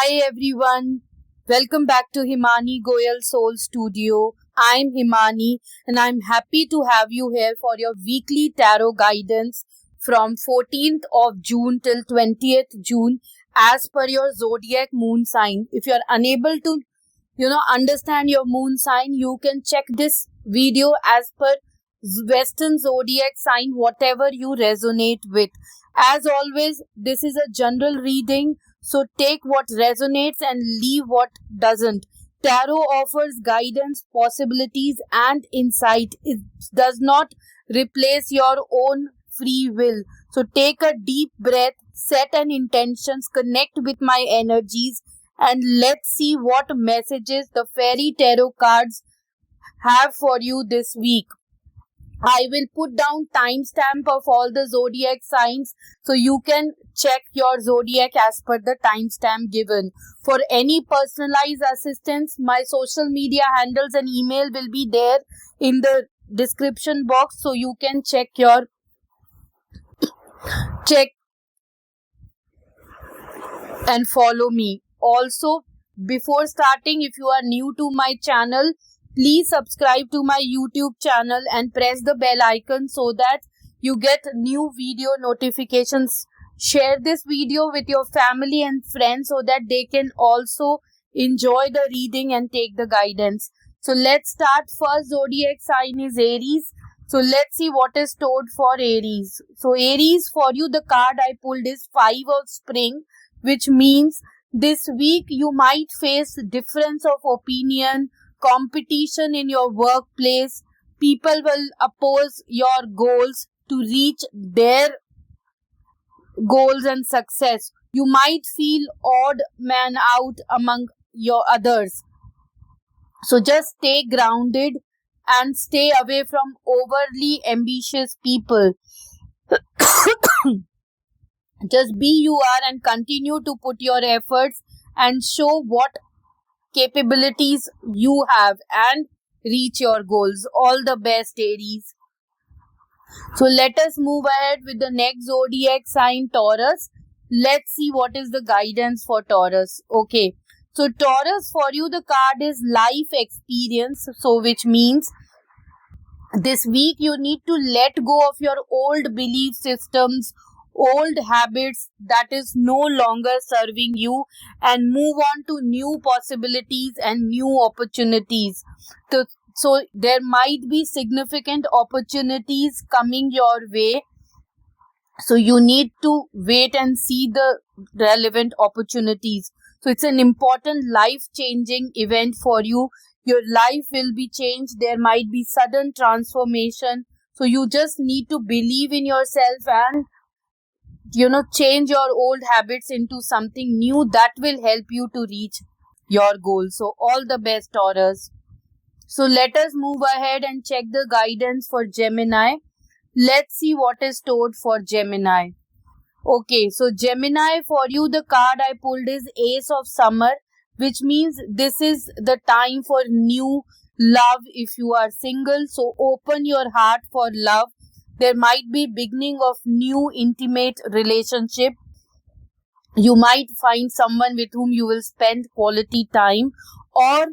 Hi everyone, welcome back to Himani Goyal Soul Studio. I'm Himani and I'm happy to have you here for your weekly tarot guidance from 14th of June till 20th June as per your zodiac moon sign. If you're unable to, understand your moon sign, you can check this video as per Western zodiac sign, whatever you resonate with. As always, this is a general reading. So take what resonates and leave what doesn't. Tarot offers guidance, possibilities, and insight. It does not replace your own free will. So take a deep breath, set an intentions, connect with my energies, and let's see what messages the fairy tarot cards have for you this week. I will put down timestamp of all the zodiac signs so you can check your zodiac as per the timestamp given. For any personalized assistance, my social media handles and email will be there in the description box so you can check and follow me. Also, before starting, if you are new to my channel, please subscribe to my YouTube channel and press the bell icon so that you get new video notifications. Share this video with your family and friends so that they can also enjoy the reading and take the guidance. So let's start. First zodiac sign is Aries. So let's see what is stored for Aries. So Aries, for you the card I pulled is 5 of Spring, which means this week you might face difference of opinion, competition in your workplace. People will oppose your goals to reach their goals and success. You might feel odd man out among your others. So just stay grounded and stay away from overly ambitious people. Just be you are and continue to put your efforts and show what capabilities you have and reach your goals. All the best, Aries. So let us move ahead with the next zodiac sign, Taurus. Let's see what is the guidance for Taurus. Okay. So Taurus, for you the card is life experience. So which means this week you need to let go of your old belief systems, old habits that is no longer serving you and move on to new possibilities and new opportunities. So there might be significant opportunities coming your way. So you need to wait and see the relevant opportunities. So it's an important life-changing event for you. Your life will be changed. There might be sudden transformation. So you just need to believe in yourself and change your old habits into something new that will help you to reach your goals. So all the best, Taurus. So let us move ahead and check the guidance for Gemini. Let's see what is stored for Gemini. Okay, so Gemini, for you the card I pulled is Ace of Summer, which means this is the time for new love if you are single. So open your heart for love. There might be beginning of new intimate relationship. You might find someone with whom you will spend quality time, or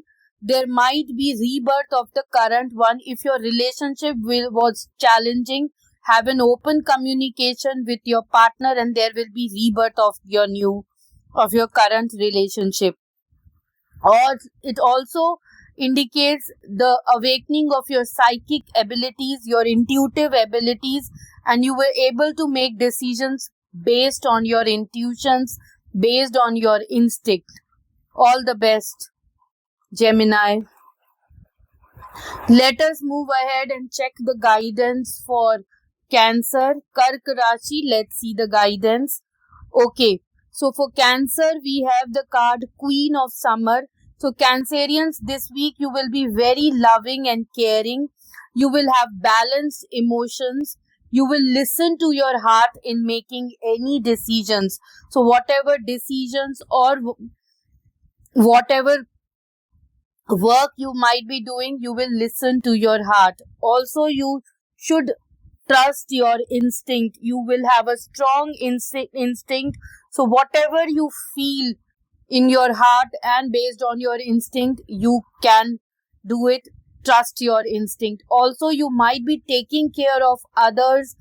there might be rebirth of the current one. If your relationship was challenging, have an open communication with your partner and there will be rebirth of your current relationship. Or it also indicates the awakening of your psychic abilities, your intuitive abilities, and you were able to make decisions based on your intuitions, based on your instinct. All the best, Gemini. Let us move ahead and check the guidance for Cancer, Kark Rashi. Let's see the guidance. Okay, so for Cancer, we have the card Queen of Summer. So Cancerians, this week you will be very loving and caring. You will have balanced emotions. You will listen to your heart in making any decisions. So whatever decisions or whatever work you might be doing, you will listen to your heart. Also, you should trust your instinct. You will have a strong instinct. So whatever you feel, in your heart and based on your instinct, you can do it. Trust your instinct. Also, you might be taking care of others,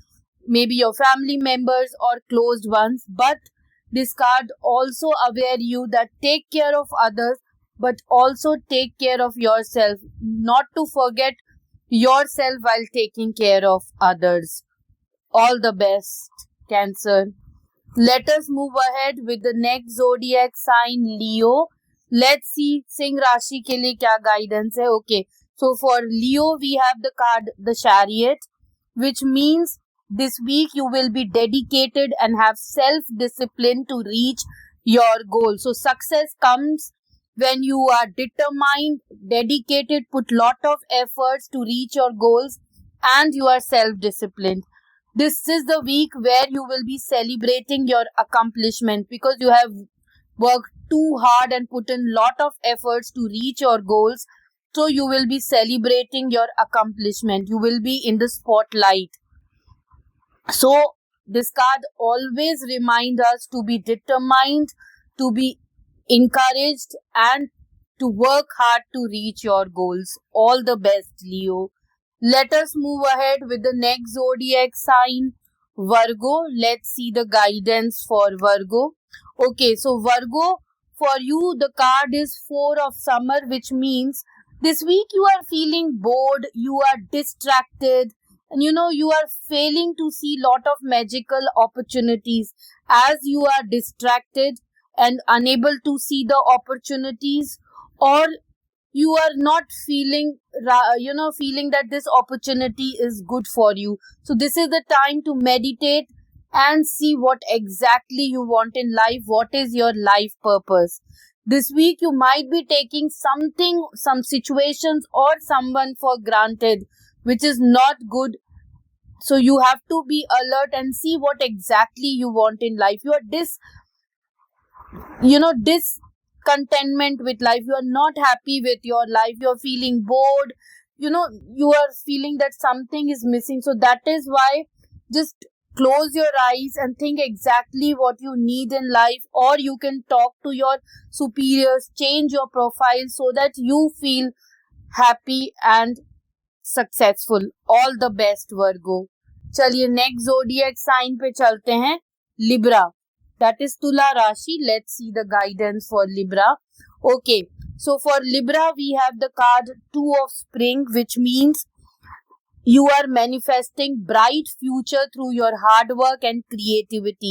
maybe your family members or closed ones, but this card also aware you that take care of others, but also take care of yourself. Not to forget yourself while taking care of others. All the best, Cancer. Let us move ahead with the next zodiac sign, Leo. Let's see Singh Rashi के लिए क्या guidance है. Okay, so for Leo we have the card the Chariot, which means this week you will be dedicated and have self-discipline to reach your goal. So success comes when you are determined, dedicated, put lot of efforts to reach your goals, and you are self-disciplined. This is the week where you will be celebrating your accomplishment because you have worked too hard and put in lot of efforts to reach your goals. So you will be celebrating your accomplishment. You will be in the spotlight. So this card always reminds us to be determined, to be encouraged, and to work hard to reach your goals. All the best, Leo. Let us move ahead with the next zodiac sign, Virgo. Let's see the guidance for Virgo. Okay, so Virgo, for you the card is 4 of summer, which means this week you are feeling bored, you are distracted, and you are failing to see lot of magical opportunities as you are distracted and unable to see the opportunities, or you are not feeling that this opportunity is good for you. So this is the time to meditate and see what exactly you want in life. What is your life purpose? This week you might be taking some situations or someone for granted, which is not good. So you have to be alert and see what exactly you want in life. You are discontentment with life. You are not happy with your life. You are feeling bored. You are feeling that something is missing. So that is why just close your eyes and think exactly what you need in life, or you can talk to your superiors, change your profile so that you feel happy and successful. All the best Virgo. चलिए next zodiac sign पे चलते हैं, Libra. That is तुला राशि. Let's see the guidance for Libra. Okay, so for Libra we have the card 2 of spring, which means you are manifesting bright future through your hard work and creativity.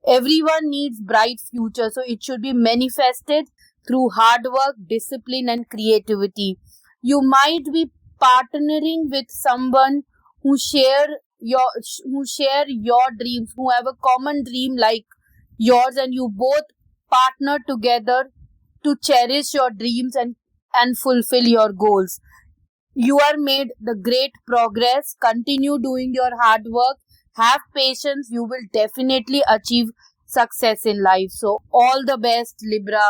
Everyone needs bright future, so it should be manifested through hard work, discipline and creativity. You might be partnering with someone who share your dreams, who have a common dream like yours, and you both partner together to cherish your dreams and fulfill your goals. You are made the great progress. Continue doing your hard work. Have patience. You will definitely achieve success in life. So all the best, Libra.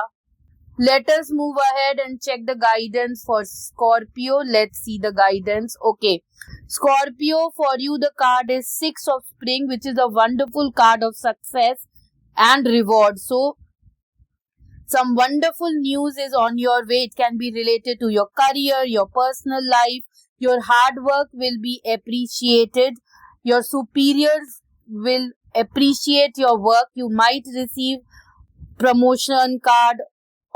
Let us move ahead and check the guidance for Scorpio. Let's see the guidance. Okay. Scorpio, for you the card is 6 of Spring, which is a wonderful card of success and reward. So some wonderful news is on your way. It can be related to your career, your personal life. Your hard work will be appreciated. Your superiors will appreciate your work. You might receive promotion card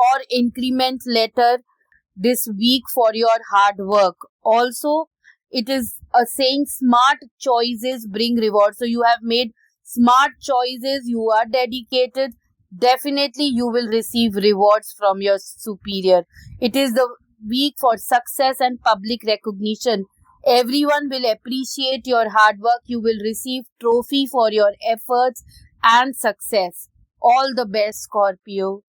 or increment letter this week for your hard work. Also, it is a saying smart choices bring reward. So you have made smart choices. You are dedicated. Definitely you will receive rewards from your superior. It is the week for success and public recognition. Everyone will appreciate your hard work. You will receive trophy for your efforts and success. All the best, Scorpio.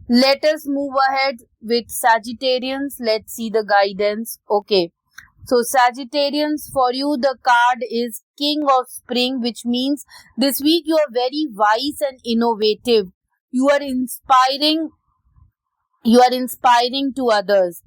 Let us move ahead with Sagittarians. Let's see the guidance. Okay. So Sagittarians, for you the card is King of Spring, which means this week you are very wise and innovative. You are inspiring to others.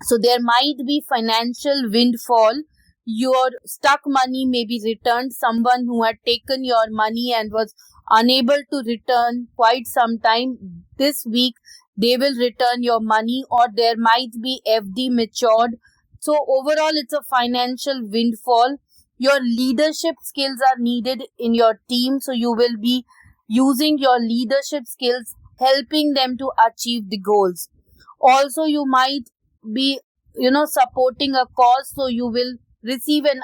So there might be financial windfall. Your stuck money may be returned. Someone who had taken your money and was unable to return quite some time, this week they will return your money, or there might be FD matured. So overall, it's a financial windfall. Your leadership skills are needed in your team, so you will be using your leadership skills, helping them to achieve the goals. Also, you might be, supporting a cause, so you will receive an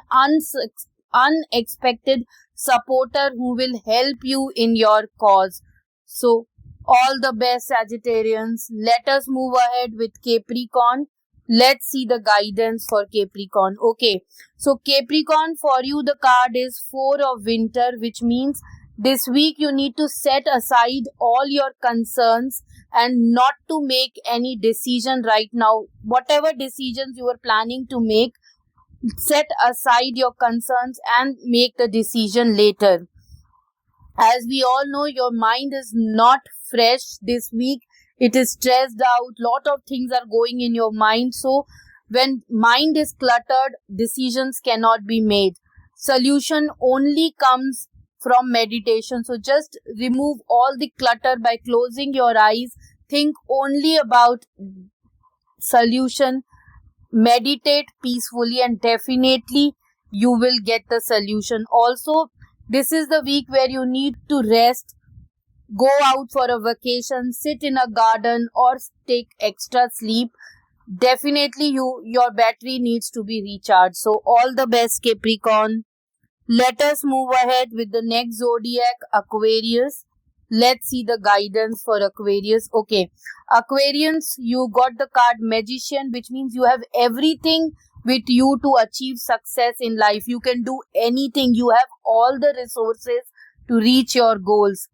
unexpected supporter who will help you in your cause. So, all the best, Sagittarians. Let us move ahead with Capricorn. Let's see the guidance for Capricorn. Okay, so Capricorn, for you the card is Four of Winter, which means this week you need to set aside all your concerns and not to make any decision right now. Whatever decisions you are planning to make, set aside your concerns and make the decision later. As we all know, your mind is not fresh this week. It is stressed out. Lot of things are going in your mind. So when mind is cluttered, decisions cannot be made. Solution only comes from meditation. So just remove all the clutter by closing your eyes. Think only about solution. Meditate peacefully and definitely you will get the solution. Also, this is the week where you need to rest. Go out for a vacation, sit in a garden, or take extra sleep. Definitely your battery needs to be recharged. So all the best, Capricorn. Let us move ahead with the next zodiac, Aquarius. Let's see the guidance for Aquarius. Okay, Aquarians, you got the card Magician, which means you have everything with you to achieve success in life. You can do anything. You have all the resources to reach your goals.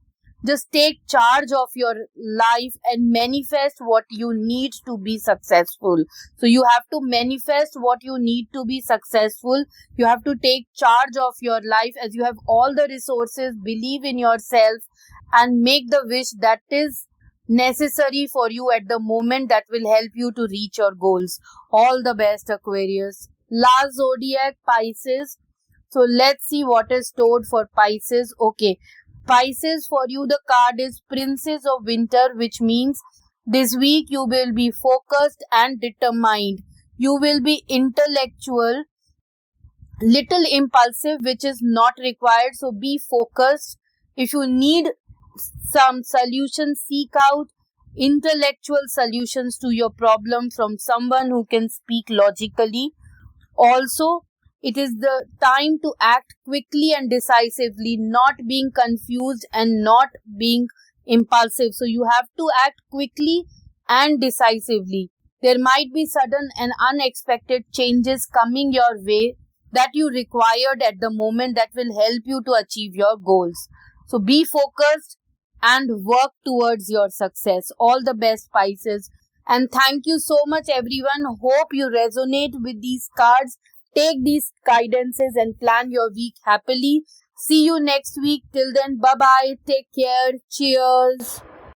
Just take charge of your life and manifest what you need to be successful. So you have to manifest what you need to be successful. You have to take charge of your life as you have all the resources. Believe in yourself and make the wish that is necessary for you at the moment that will help you to reach your goals. All the best, Aquarius. Last zodiac, Pisces. So let's see what is stored for Pisces. Okay, Pisces, for you the card is Princess of Winter, which means this week you will be focused and determined. You will be intellectual, little impulsive, which is not required. So be focused. If you need some solutions, seek out intellectual solutions to your problem from someone who can speak logically. Also, it is the time to act quickly and decisively, not being confused and not being impulsive. So you have to act quickly and decisively. There might be sudden and unexpected changes coming your way that you required at the moment that will help you to achieve your goals. So be focused and work towards your success. All the best, Pisces. And thank you so much, everyone. Hope you resonate with these cards. Take these guidances and plan your week happily. See you next week. Till then, bye-bye. Take care. Cheers.